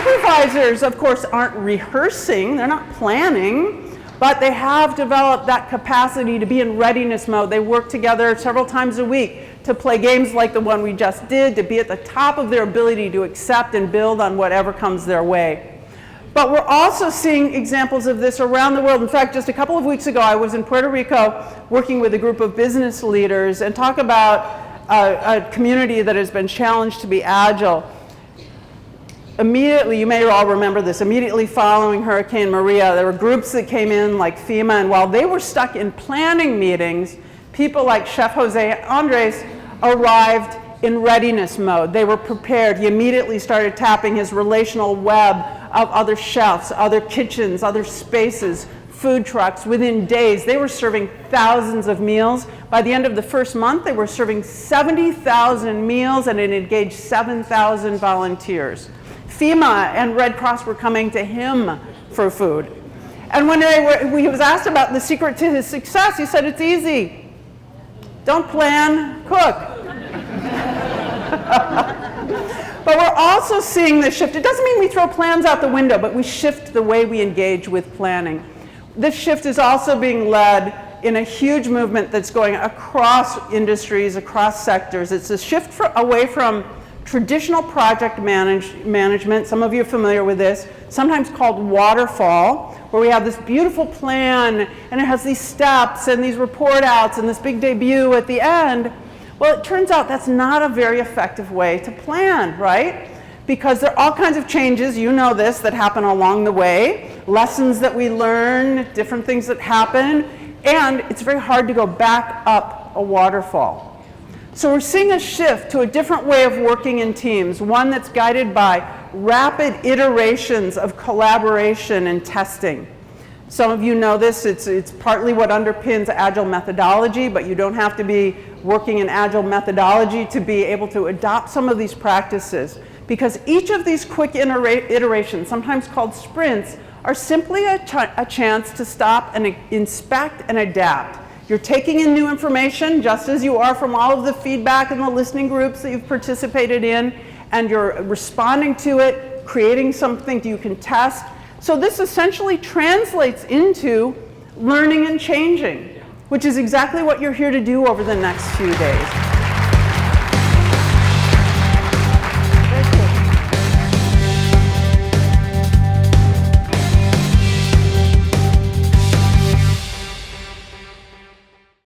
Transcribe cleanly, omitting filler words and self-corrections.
improvisers, of course, aren't rehearsing, they're not planning, but they have developed that capacity to be in readiness mode. They work together several times a week to play games like the one we just did, to be at the top of their ability to accept and build on whatever comes their way. But we're also seeing examples of this around the world. In fact, just a couple of weeks ago, I was in Puerto Rico working with a group of business leaders and talk about a community that has been challenged to be agile. Immediately, you may all remember this, immediately following Hurricane Maria, there were groups that came in like FEMA, and while they were stuck in planning meetings, people like Chef Jose Andres arrived in readiness mode. They were prepared. He immediately started tapping his relational web of other chefs, other kitchens, other spaces, food trucks. Within days, they were serving thousands of meals. By the end of the first month, they were serving 70,000 meals, and it engaged 7,000 volunteers. FEMA and Red Cross were coming to him for food. And when he was asked about the secret to his success, he said, it's easy. Don't plan, cook. But we're also seeing this shift. It doesn't mean we throw plans out the window, but we shift the way we engage with planning. This shift is also being led in a huge movement that's going across industries, across sectors. It's a shift away from traditional project management. Some of you are familiar with this, sometimes called waterfall, where we have this beautiful plan, and it has these steps and these report outs and this big debut at the end. Well, it turns out that's not a very effective way to plan, right? Because there are all kinds of changes, you know this, that happen along the way, lessons that we learn, different things that happen, and it's very hard to go back up a waterfall. So we're seeing a shift to a different way of working in teams, one that's guided by rapid iterations of collaboration and testing. Some of you know this, it's partly what underpins Agile methodology, but you don't have to be working in Agile methodology to be able to adopt some of these practices, because each of these quick iterations, sometimes called sprints, are simply a chance to stop and inspect and adapt. You're taking in new information, just as you are from all of the feedback and the listening groups that you've participated in, and you're responding to it, creating something you can test. So this essentially translates into learning and changing, which is exactly what you're here to do over the next few days.